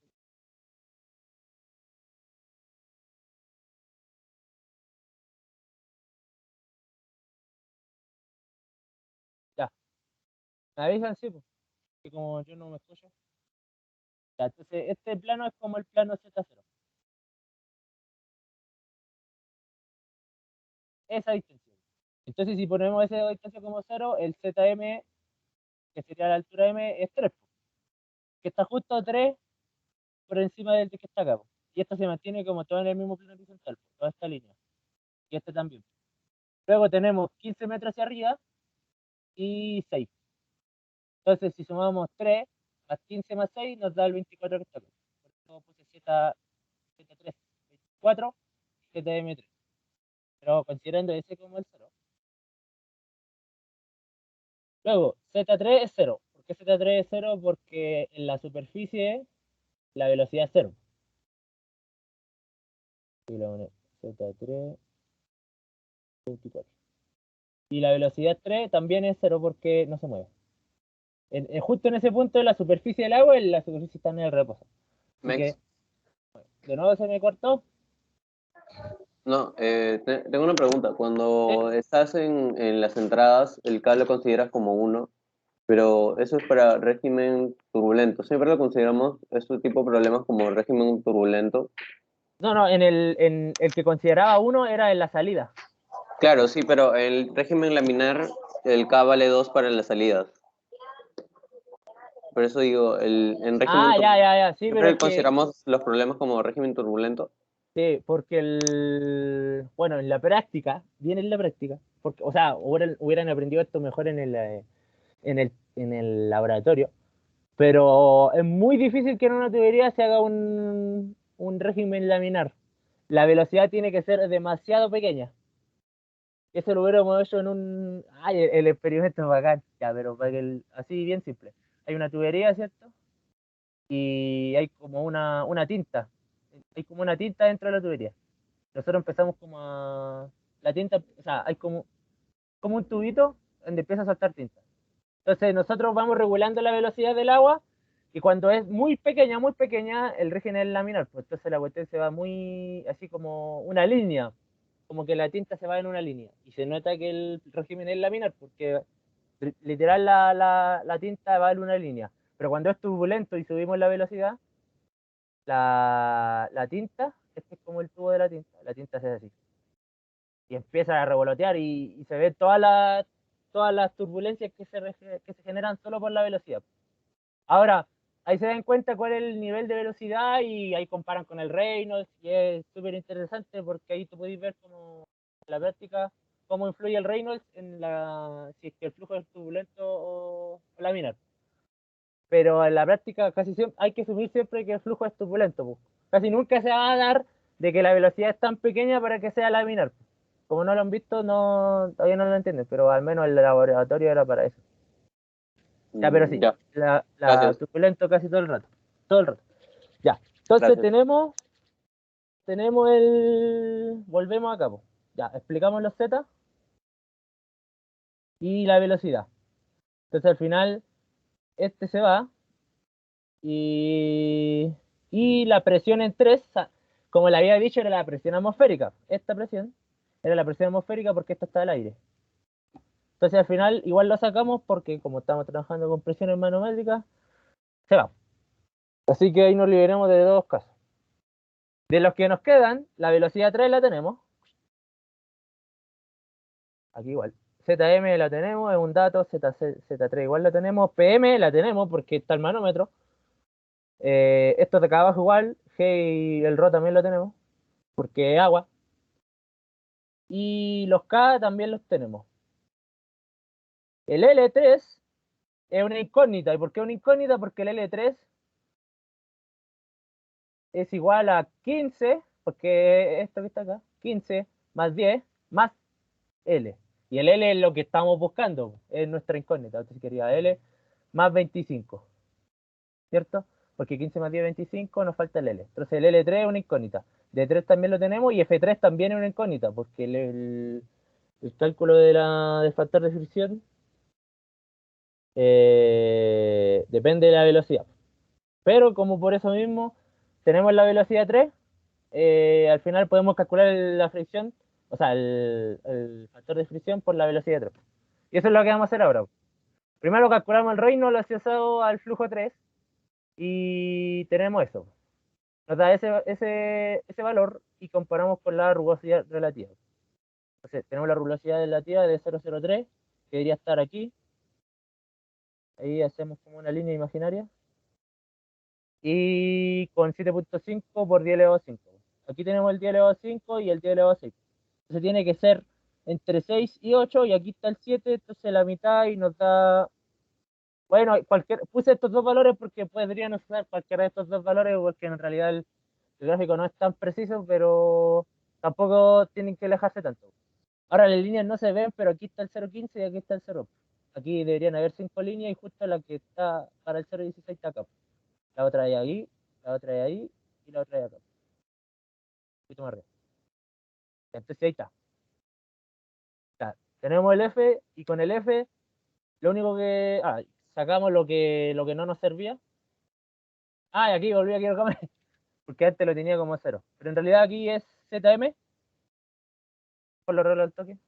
Ya. Me avisan, sí, pues, que como yo no me escucho. Ya, entonces este plano es como el plano Z0. Esa distancia. Entonces si ponemos esa distancia como 0, el ZM, que sería la altura M, es 3, que está justo 3 por encima del que está acá, po. Y esto se mantiene como todo en el mismo plano horizontal, po, toda esta línea. Y este también. Luego tenemos 15 metros hacia arriba y 6. Entonces, si sumamos 3 más 15 más 6, nos da el 24 que está acá. Por eso puse Z3, 24, ZM3. Pero considerando ese como el 0. Luego, Z3 es 0. ¿Por qué Z3 es 0? Porque en la superficie la velocidad es 0. Z3, 24. Y la velocidad 3 también es 0 porque no se mueve. Justo en ese punto de la superficie del agua, la superficie está en el reposo. Así Mex. que, de nuevo se me cortó. No, tengo una pregunta. Cuando estás en las entradas, el cable lo consideras como 1, pero eso es para régimen turbulento. Siempre lo consideramos este tipo de problemas como régimen turbulento. No, en el que consideraba 1 era en la salida. Claro, sí, pero el régimen laminar, el K vale 2 para las salidas. Por eso digo, en régimen Ya. Sí, pero siempre es que, consideramos los problemas como régimen turbulento. sí, porque bueno, en la práctica, bien en la práctica, porque, o sea, hubieran aprendido esto mejor en el laboratorio, pero es muy difícil que en una tubería se haga un régimen laminar. La velocidad tiene que ser demasiado pequeña. Eso lo hubiéramos hecho en un... Ay, el experimento es bacán, ya, pero para que así bien simple. Hay una tubería, ¿cierto? Y hay como una tinta. Hay como una tinta dentro de la tubería. Nosotros empezamos como a... La tinta, o sea, hay como un tubito donde empieza a saltar tinta. Entonces nosotros vamos regulando la velocidad del agua y cuando es muy pequeña, el régimen es laminar. Pues entonces la cuestión se va muy, así como una línea, como que la tinta se va en una línea. Y se nota que el régimen es laminar porque literal la tinta va en una línea. Pero cuando es turbulento y subimos la velocidad, la tinta, este es como el tubo de la tinta se hace así. Y empieza a revolotear y se ve todas las turbulencias que se generan solo por la velocidad. Ahora, ahí se dan cuenta cuál es el nivel de velocidad y ahí comparan con el Reynolds y es súper interesante porque ahí tú podéis ver cómo en la práctica cómo influye el Reynolds en si es que el flujo es turbulento o laminar. Pero en la práctica casi siempre hay que asumir siempre que el flujo es turbulento. Pues. Casi nunca se va a dar de que la velocidad es tan pequeña para que sea laminar. Como no lo han visto, todavía no lo entienden, pero al menos el laboratorio era para eso. Ya, pero sí, Ya, la gracias, turbulento casi todo el rato. Todo el rato. Ya. Entonces gracias. tenemos volvemos acá, po. Ya, explicamos los Z y la velocidad. Entonces al final, este se va y, y la presión en 3, como le había dicho, era la presión atmosférica. Esta presión era la presión atmosférica porque esta está al aire. Entonces al final igual lo sacamos porque como estamos trabajando con presiones manométricas, se va. Así que ahí nos liberamos de dos casos. De los que nos quedan, la velocidad 3 la tenemos. Aquí igual. ZM la tenemos, es un dato. Z3 igual la tenemos. PM la tenemos porque está el manómetro. Esto de acá abajo igual. G y el Rho también lo tenemos porque es agua. Y los K también los tenemos. El L3 es una incógnita. ¿Y por qué una incógnita? Porque el L3 es igual a 15, porque esto que está acá, 15 más 10 más L. Y el L es lo que estamos buscando, es nuestra incógnita. Entonces quería L más 25, ¿cierto? Porque 15 más 10 25, nos falta el L. Entonces el L3 es una incógnita. D3 también lo tenemos y F3 también es una incógnita, porque El cálculo del factor de fricción depende de la velocidad. Pero como por eso mismo tenemos la velocidad 3, al final podemos calcular la fricción, o sea, el factor de fricción por la velocidad 3. Y eso es lo que vamos a hacer ahora. Primero calculamos el Reynolds asociado al flujo 3 y tenemos eso. Nos da ese valor y comparamos con la rugosidad relativa. Entonces, tenemos la rugosidad relativa de 0,03, que debería estar aquí. Ahí hacemos como una línea imaginaria. Y con 7.5 por 10 elevado a 5. Aquí tenemos el 10 elevado a 5 y el 10 elevado a 6. Entonces tiene que ser entre 6 y 8, y aquí está el 7, entonces la mitad y nos da... Bueno, puse estos dos valores porque podrían usar cualquiera de estos dos valores, porque en realidad el gráfico no es tan preciso, pero tampoco tienen que alejarse tanto. Ahora las líneas no se ven, pero aquí está el 0.15 y aquí está el 0. Aquí deberían haber 5 líneas y justo la que está para el 0.16 está acá. La otra de ahí, la otra de ahí y la otra de acá. Un poquito más arriba. Entonces ahí está. Tenemos el F y con el F lo único que... sacamos lo que no nos servía. Y aquí volví a equivocarme porque antes lo tenía como 0. Pero en realidad aquí es ZM. Por lo raro del toque.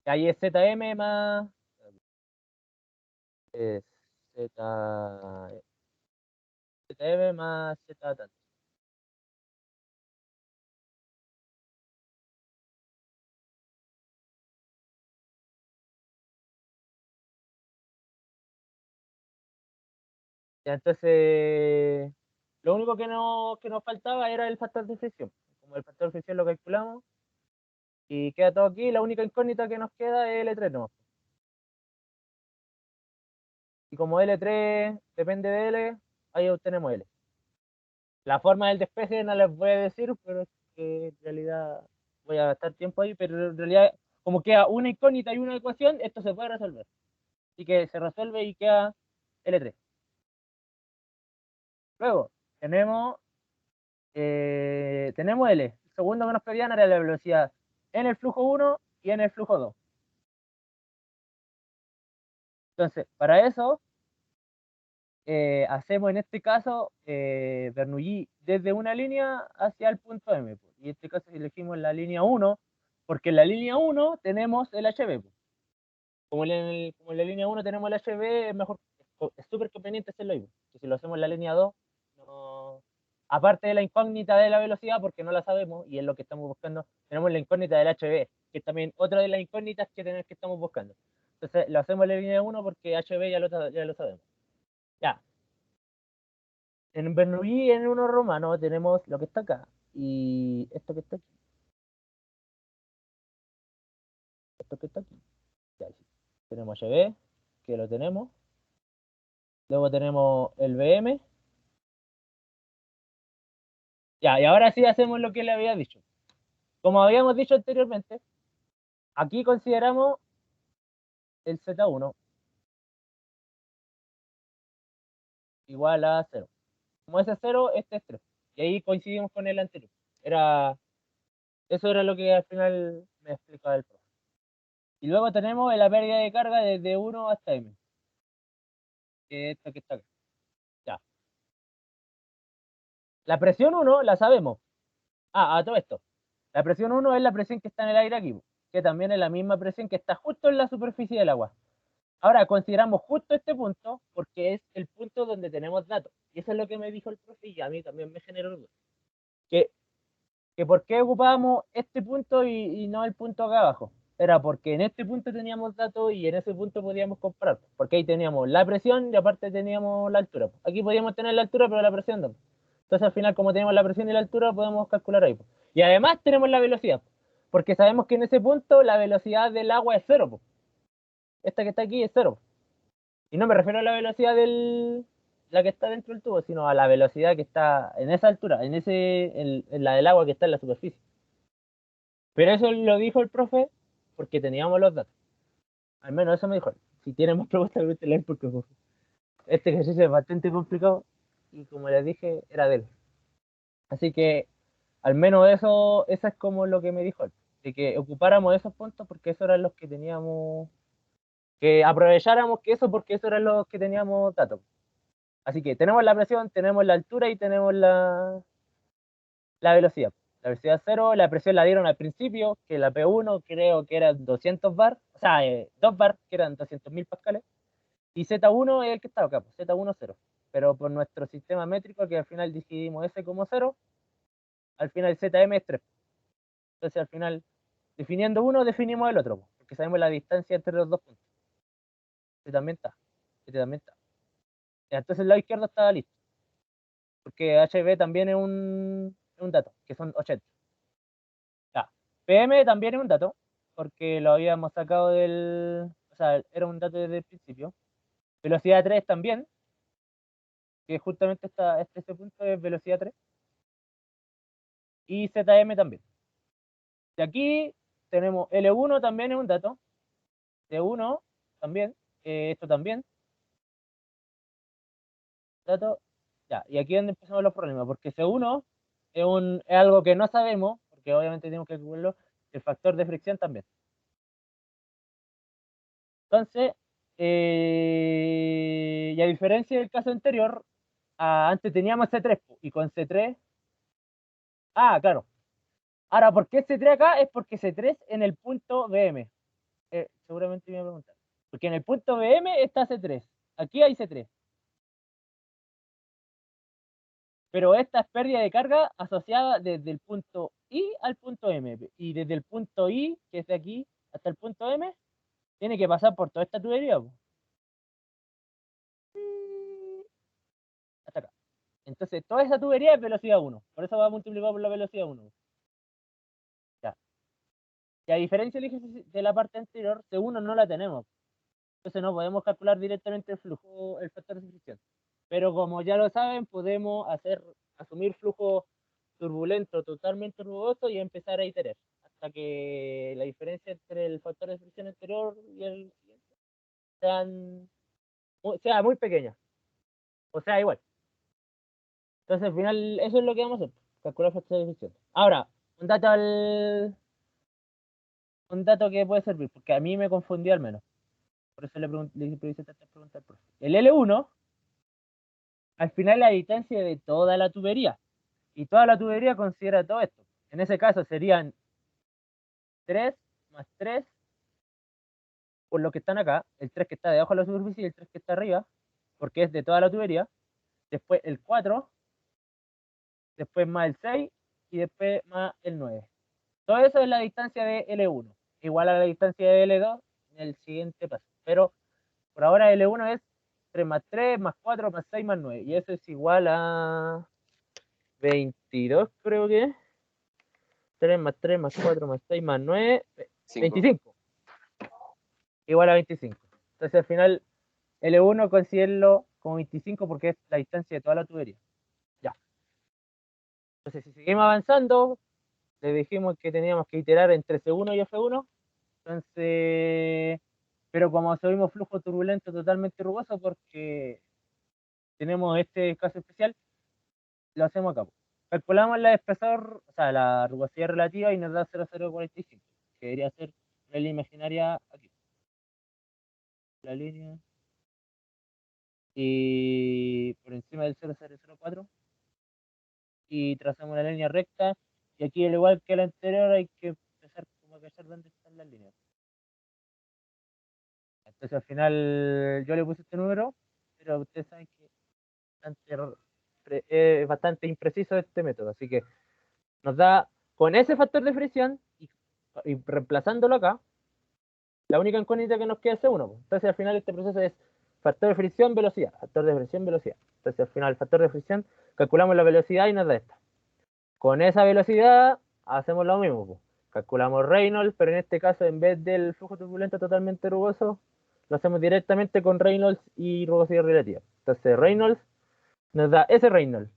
Ahí es ZM más... Es ZM más Z tanto. Ya, entonces, lo único que nos faltaba era el factor de fricción. Como el factor de fricción lo calculamos y queda todo aquí, la única incógnita que nos queda es L3 nomás. Y como L3 depende de L, ahí obtenemos L. La forma del despeje no les voy a decir, pero es que en realidad voy a gastar tiempo ahí, pero en realidad como queda una incógnita y una ecuación, esto se puede resolver. Así que se resuelve y queda L3. Luego, tenemos L. El segundo que nos pedían era la velocidad en el flujo 1 y en el flujo 2. Entonces, para eso, hacemos en este caso Bernoulli desde una línea hacia el punto M. Y en este caso elegimos la línea 1, porque en la línea 1 tenemos el HB. Como en la línea 1 tenemos el HB, es súper conveniente hacerlo ahí. Que si lo hacemos en la línea 2, no... aparte de la incógnita de la velocidad, porque no la sabemos, y es lo que estamos buscando, tenemos la incógnita del HB, que es también otra de las incógnitas que estamos buscando. Entonces, lo hacemos en la línea 1 porque HB ya lo sabemos. Ya. En Bernoulli, en uno romano, tenemos lo que está acá, y esto que está aquí. Esto que está aquí. Ya, sí. Tenemos HB, que lo tenemos. Luego tenemos el BM. Ya, y ahora sí hacemos lo que le había dicho. Como habíamos dicho anteriormente, aquí consideramos el Z1 igual a 0. Como ese es 0, este es 3. Y ahí coincidimos con el anterior. Eso era lo que al final me explicaba el profe. Y luego tenemos la pérdida de carga desde 1 hasta M. Que es esto que está acá. Ya. La presión 1 la sabemos. A todo esto. La presión 1 es la presión que está en el aire aquí, que también es la misma presión que está justo en la superficie del agua. Ahora consideramos justo este punto porque es el punto donde tenemos datos. Y eso es lo que me dijo el profe y a mí también me generó duda. Que, que por qué ocupábamos este punto y no el punto acá abajo. Era porque en este punto teníamos datos y en ese punto podíamos comparar. Porque ahí teníamos la presión y aparte teníamos la altura. Aquí podíamos tener la altura, pero la presión no. Entonces al final, como tenemos la presión y la altura, podemos calcular ahí. Y además tenemos la velocidad. Porque sabemos que en ese punto la velocidad del agua es 0. Esta que está aquí es 0. Y no me refiero a la velocidad la que está dentro del tubo, sino a la velocidad que está en esa altura, en la del agua que está en la superficie. Pero eso lo dijo el profe porque teníamos los datos. Al menos eso me dijo. Si tienen más preguntas, pregúntenle porque este ejercicio es bastante complicado. y como les dije, era de él. Así que al menos eso es como lo que me dijo él, de que ocupáramos esos puntos porque esos eran los que teníamos, que aprovecháramos que eso porque esos eran los que teníamos datos. Así que tenemos la presión, tenemos la altura y tenemos la velocidad. La velocidad 0, la presión la dieron al principio, que la P1 creo que eran 200 bar, o sea, 2 bar, que eran 200.000 pascales, y Z1 es el que estaba acá, pues, Z1 0. Pero por nuestro sistema métrico, que al final decidimos ese como 0, al final ZM es 3. Entonces al final, definiendo uno, definimos el otro, porque sabemos la distancia entre los dos puntos. Este también está. Este también está. Entonces el lado izquierdo estaba listo. Porque HB también es un dato, que son 80. Ya. PM también es un dato, porque lo habíamos sacado del. O sea, era un dato desde el principio. Velocidad 3 también, que justamente este punto es velocidad 3. Y ZM también. De aquí tenemos L1 también es un dato. D1 también. Esto también. Dato. Ya, y aquí es donde empezamos los problemas, porque C1 es algo que no sabemos, porque obviamente tenemos que calcularlo, el factor de fricción también. Entonces, y a diferencia del caso anterior, antes teníamos C3, y con C3, claro. Ahora, ¿por qué C3 acá? Es porque C3 en el punto BM. Seguramente me voy a preguntar. Porque en el punto BM está C3. Aquí hay C3. Pero esta es pérdida de carga asociada desde el punto I al punto M. Y desde el punto I, que es de aquí, hasta el punto M, tiene que pasar por toda esta tubería. Hasta acá. Entonces, toda esa tubería es velocidad 1. Por eso va multiplicado por la velocidad 1. Ya. Y a diferencia de la parte anterior, C1 no la tenemos. Entonces no podemos calcular directamente el flujo, el factor de fricción. Pero como ya lo saben, podemos asumir flujo turbulento totalmente rugoso y empezar a iterar hasta que la diferencia entre el factor de fricción anterior y el siguiente sea muy pequeña. O sea, igual. Entonces al final eso es lo que vamos a hacer. Calcular factor de fricción. Ahora, un dato que puede servir, porque a mí me confundió al menos. Por eso le hice tantas preguntas al profe. El L1 al final es la distancia de toda la tubería. Y toda la tubería considera todo esto. En ese caso serían 3 más 3 por lo que están acá, el 3 que está debajo de la superficie y el 3 que está arriba, porque es de toda la tubería. Después el 4, después más el 6 y después más el 9. Todo eso es la distancia de L1, igual a la distancia de L2 en el siguiente paso. Pero por ahora L1 es 3 más 3 más 4 más 6 más 9. Y eso es igual a 22, creo que es. 3 más 3 más 4 más 6 más 9, 25. Igual a 25. Entonces al final L1 considero como 25 porque es la distancia de toda la tubería. Ya. Entonces si seguimos avanzando, le dijimos que teníamos que iterar entre C1 y F1. Entonces, pero como subimos flujo turbulento totalmente rugoso porque tenemos este caso especial, lo hacemos acá. Calculamos la espesor, o sea, la rugosidad relativa y nos da 0,045, que debería ser la línea imaginaria aquí. La línea. Y por encima del 0,004. Y trazamos una línea recta. Y aquí, al igual que la anterior, hay que empezar como a cachar dónde están las líneas. Entonces al final yo le puse este número, pero ustedes saben que es bastante impreciso este método. Así que nos da con ese factor de fricción y reemplazándolo acá, la única incógnita que nos queda es C1. Entonces al final este proceso es factor de fricción, velocidad, factor de fricción, velocidad. Entonces al final el factor de fricción, calculamos la velocidad y nos da esta. Con esa velocidad hacemos lo mismo. Calculamos Reynolds, pero en este caso en vez del flujo turbulento totalmente rugoso, lo hacemos directamente con Reynolds y rugosidad relativa. Entonces Reynolds nos da ese Reynolds,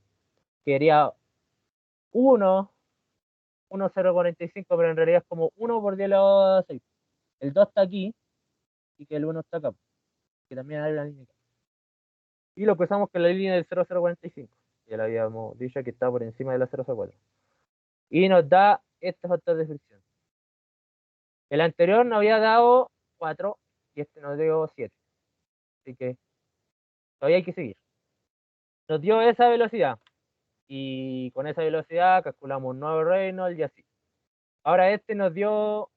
que sería 1,045, pero en realidad es como 1 por 10 elevado a 6. El 2 está aquí y que el 1 está acá, que también hay la línea acá. y lo cruzamos con la línea del 0045. Ya lo habíamos dicho que está por encima de la 004. Y nos da este factor de fricción. El anterior nos había dado 4 y este nos dio 7. Así que todavía hay que seguir. Nos dio esa velocidad. Y con esa velocidad calculamos un nuevo Reynolds y así. Ahora este nos dio,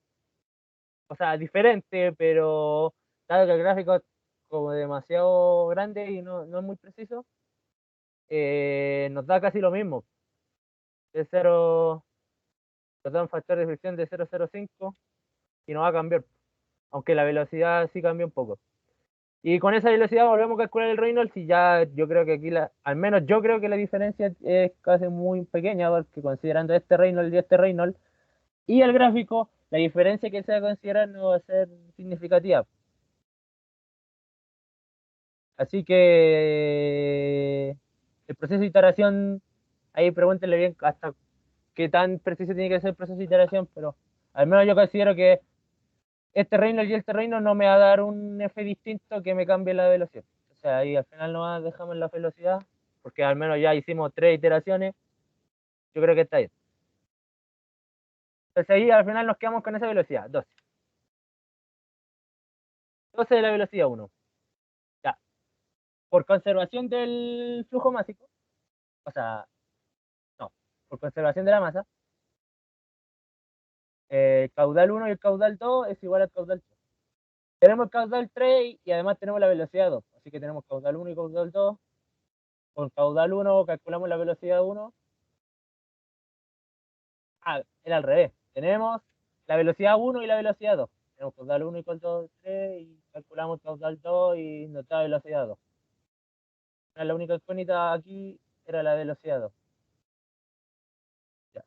o sea, diferente, pero dado que el gráfico es como demasiado grande y no es muy preciso, nos da casi lo mismo. De 0, nos da un factor de fricción de 0,05 y no va a cambiar, aunque la velocidad sí cambia un poco. Y con esa velocidad volvemos a calcular el Reynolds y ya yo creo que aquí, al menos yo creo que la diferencia es casi muy pequeña, porque considerando este Reynolds y este Reynolds y el gráfico, la diferencia que se va a considerar no va a ser significativa. Así que el proceso de iteración, ahí pregúntenle bien hasta qué tan preciso tiene que ser el proceso de iteración, pero al menos yo considero que este Reynolds y este Reynolds no me va a dar un F distinto que me cambie la velocidad. O sea, ahí al final no dejamos la velocidad, porque al menos ya hicimos 3 iteraciones, yo creo que está bien. Entonces ahí al final nos quedamos con esa velocidad, 12. 12 de la velocidad 1. Ya. Por conservación del flujo másico, o sea, no, por conservación de la masa, el caudal 1 y el caudal 2 es igual al caudal 3. Tenemos el caudal 3 y además tenemos la velocidad 2, así que tenemos caudal 1 y caudal 2. Con caudal 1 calculamos la velocidad 1. Era al revés. Tenemos la velocidad 1 y la velocidad 2. Tenemos caudal 1 y caudal 3 y calculamos caudal 2 y nos da velocidad 2. La única incógnita aquí era la velocidad 2. Ya.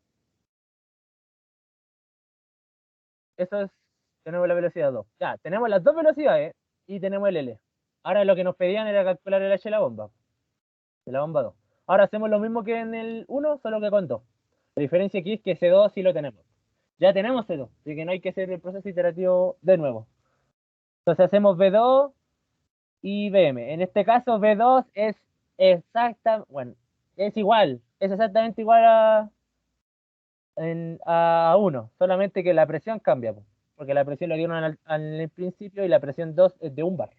Eso es, tenemos la velocidad 2. Ya, tenemos las dos velocidades y tenemos el L. Ahora lo que nos pedían era calcular el H de la bomba 2. Ahora hacemos lo mismo que en el 1, solo que con 2. La diferencia aquí es que C2 sí lo tenemos. Ya tenemos C2, así que no hay que hacer el proceso iterativo de nuevo. Entonces hacemos B2 y BM. En este caso B2 es bueno, es igual, es exactamente igual a 1, solamente que la presión cambia, porque la presión le dieron al principio y la presión 2 es de 1 bar,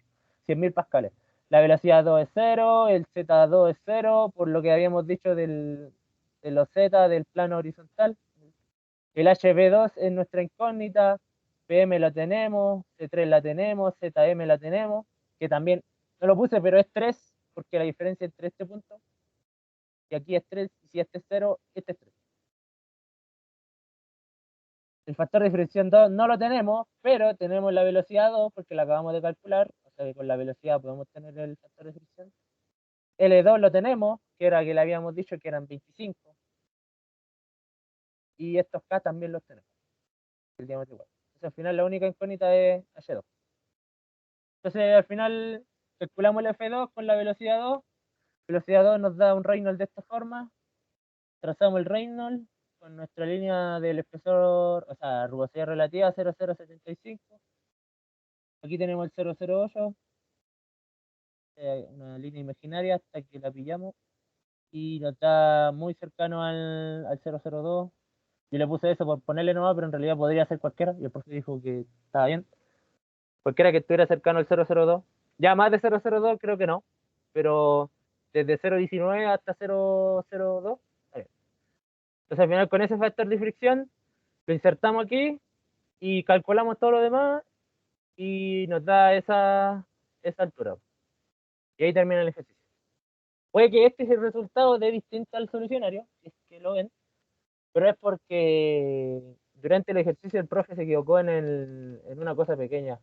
100.000 pascales. La velocidad 2 es 0, el Z2 es 0, por lo que habíamos dicho de los Z del plano horizontal. El HB2 es nuestra incógnita, PM la tenemos, C3 la tenemos, ZM la tenemos, que también no lo puse, pero es 3, porque la diferencia entre este punto y aquí es 3, y si este es 0, este es 3. El factor de fricción 2 no lo tenemos, pero tenemos la velocidad 2 porque la acabamos de calcular, o sea que con la velocidad podemos tener el factor de fricción. L2 lo tenemos, que era que le habíamos dicho que eran 25, y estos K también los tenemos, el diámetro igual. Entonces al final la única incógnita es H2. Entonces al final calculamos el F2 con la velocidad 2, velocidad 2 nos da un Reynolds de esta forma, trazamos el Reynolds con nuestra línea del espesor, o sea, rugosidad relativa 0,075. Aquí tenemos el 008, una línea imaginaria hasta que la pillamos y nos está muy cercano al 002. Yo le puse eso por ponerle nomás, pero en realidad podría ser cualquiera, y el profe dijo que estaba bien. Cualquiera que estuviera cercano al 002. Ya más de 002 creo que no, pero desde 019 hasta 002. Entonces al final con ese factor de fricción lo insertamos aquí y calculamos todo lo demás y nos da esa altura. Y ahí termina el ejercicio. Puede que este es el resultado de distinto al solucionario, si es que lo ven, pero es porque durante el ejercicio el profe se equivocó en una cosa pequeña,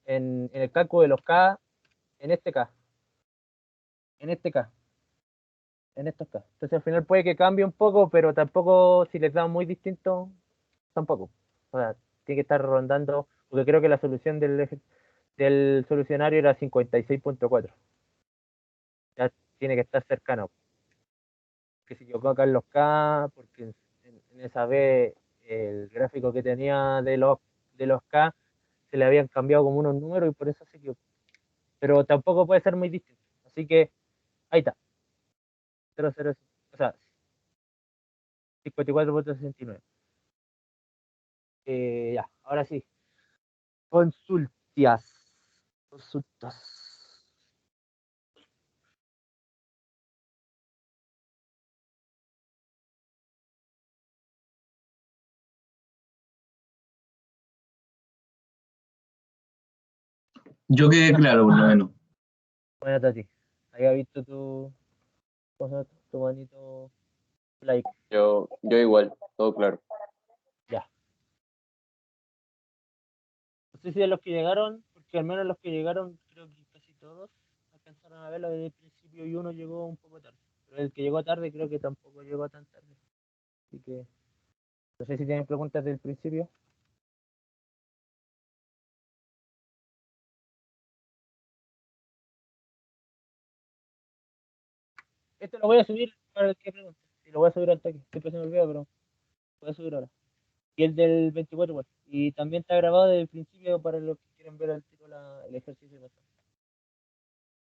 en el cálculo de los K, en este K, en este K, en estos K. Entonces al final puede que cambie un poco, pero tampoco si les da muy distinto, tampoco. O sea, tiene que estar rondando, porque creo que la solución del solucionario era 56.4. Ya tiene que estar cercano. Que se equivocó acá en los K, porque en esa vez el gráfico que tenía de los K se le habían cambiado como unos números y por eso se equivocó. Pero tampoco puede ser muy distinto. O Así que, ahí está. 00, o sea, 54.69. Ya, ahora sí. Consultas. Consultas. Yo quedé claro, por lo menos. Bueno, Tati, había visto tu cosa, tu bonito like. Yo igual, todo claro. Ya. No sé si de los que llegaron, porque al menos los que llegaron, creo que casi todos alcanzaron a verlo desde el principio y uno llegó un poco tarde. Pero el que llegó tarde creo que tampoco llegó tan tarde. Así que no sé si tienen preguntas del principio. Esto lo voy a subir para el que pregunte. Y lo voy a subir al toque. Siempre se me olvida, pero voy a subir ahora. Y el del 24 igual. Y también está grabado desde el principio para los que quieren ver al tiro el ejercicio.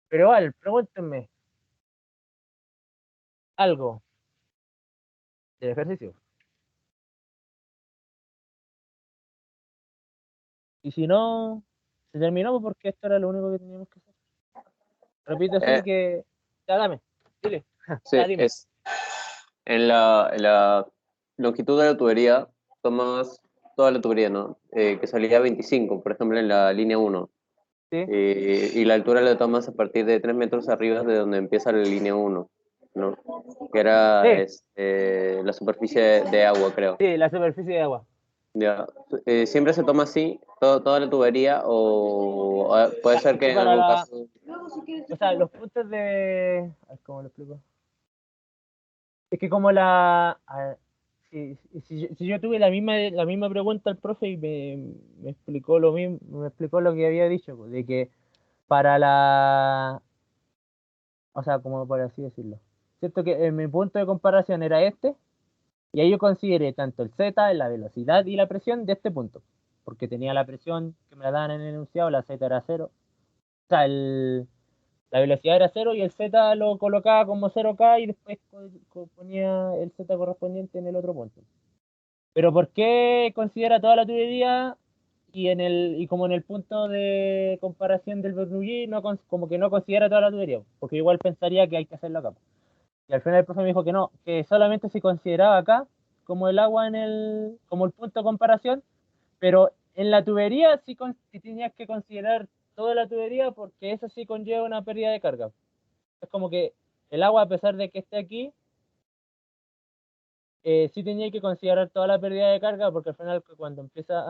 Pero igual, pregúntenme algo del ejercicio. Y si no, se terminó porque esto era lo único que teníamos que hacer. Repito, Eh, así que. Ya dame, dile. sí, Ya dime. en la longitud de la tubería tomas toda la tubería, ¿no? Que salía 25, por ejemplo, en la línea 1. Sí, Y la altura la tomas a partir de 3 metros arriba de donde empieza la línea 1, ¿no? Que era sí, la superficie de agua, creo. sí, la superficie de agua. Ya. ¿Siempre se toma así, toda la tubería, o puede Ya, ser es que que en para algún la. caso... O sea, los puntos de. A ver, ¿cómo lo explico? Es que como la. A ver, si yo tuve la misma pregunta al profe y me explicó lo mismo, me explicó lo que había dicho, pues, de que para la. O sea, como por así decirlo. Cierto que mi punto de comparación era este, y ahí yo consideré tanto el Z, la velocidad y la presión de este punto, porque tenía la presión que me la daban en el enunciado, la Z era cero, o sea, la velocidad era cero y el Z lo colocaba como 0K y después ponía el Z correspondiente en el otro punto. Pero ¿por qué considera toda la tubería y como en el punto de comparación del Bernoulli como que no considera toda la tubería? Porque igual pensaría que hay que hacerlo acá. Y al final el profe me dijo que no, que solamente se consideraba acá como el agua como el punto de comparación, pero en la tubería sí tenías que considerar toda la tubería porque eso sí conlleva una pérdida de carga. Es como que el agua, a pesar de que esté aquí, sí tenía que considerar toda la pérdida de carga porque al final cuando empieza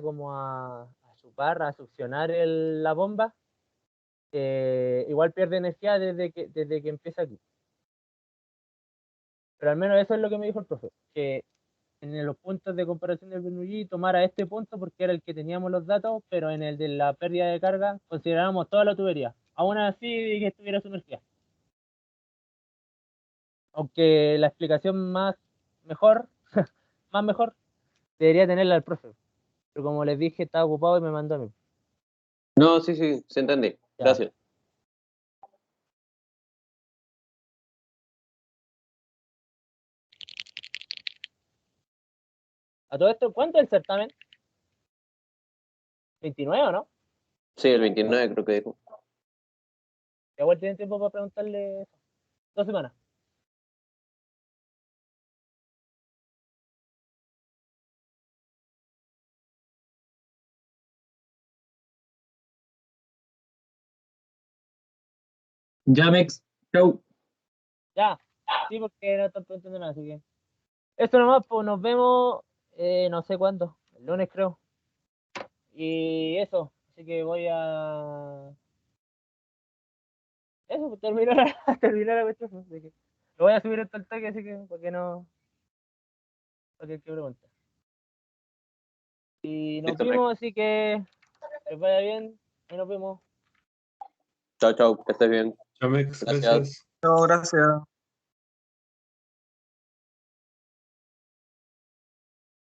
como a chupar, a succionar la bomba, igual pierde energía desde que empieza aquí. Pero al menos eso es lo que me dijo el profe, que en los puntos de comparación del Bernoulli tomara este punto porque era el que teníamos los datos, pero en el de la pérdida de carga considerábamos toda la tubería, aún así que estuviera sumergida. Aunque la explicación mejor, más mejor, debería tenerla el profe. Pero como les dije, estaba ocupado y me mandó a mí. No, sí, sí, se entendí. Ya. Gracias. A todo esto, ¿cuánto es el certamen? ¿29 o no? Sí, el 29 creo que dijo. Igual tienen tiempo para preguntarle eso. 2 semanas. Ya, Mex. Chau. Ya. Sí, porque no están preguntando nada, así que. Esto nomás, pues nos vemos, no sé cuándo. El lunes creo. Y eso. Así que voy a. Eso, pues terminar terminar la cuestión. Así que lo voy a subir esto al toque, así que, ¿por qué no? Cualquier que pregunta. Y nos Listo, Mike. vimos, así que les vaya bien. Y nos vemos. Chao, chao, que estés bien. Chao, Mex, Gracias. gracias. No, gracias.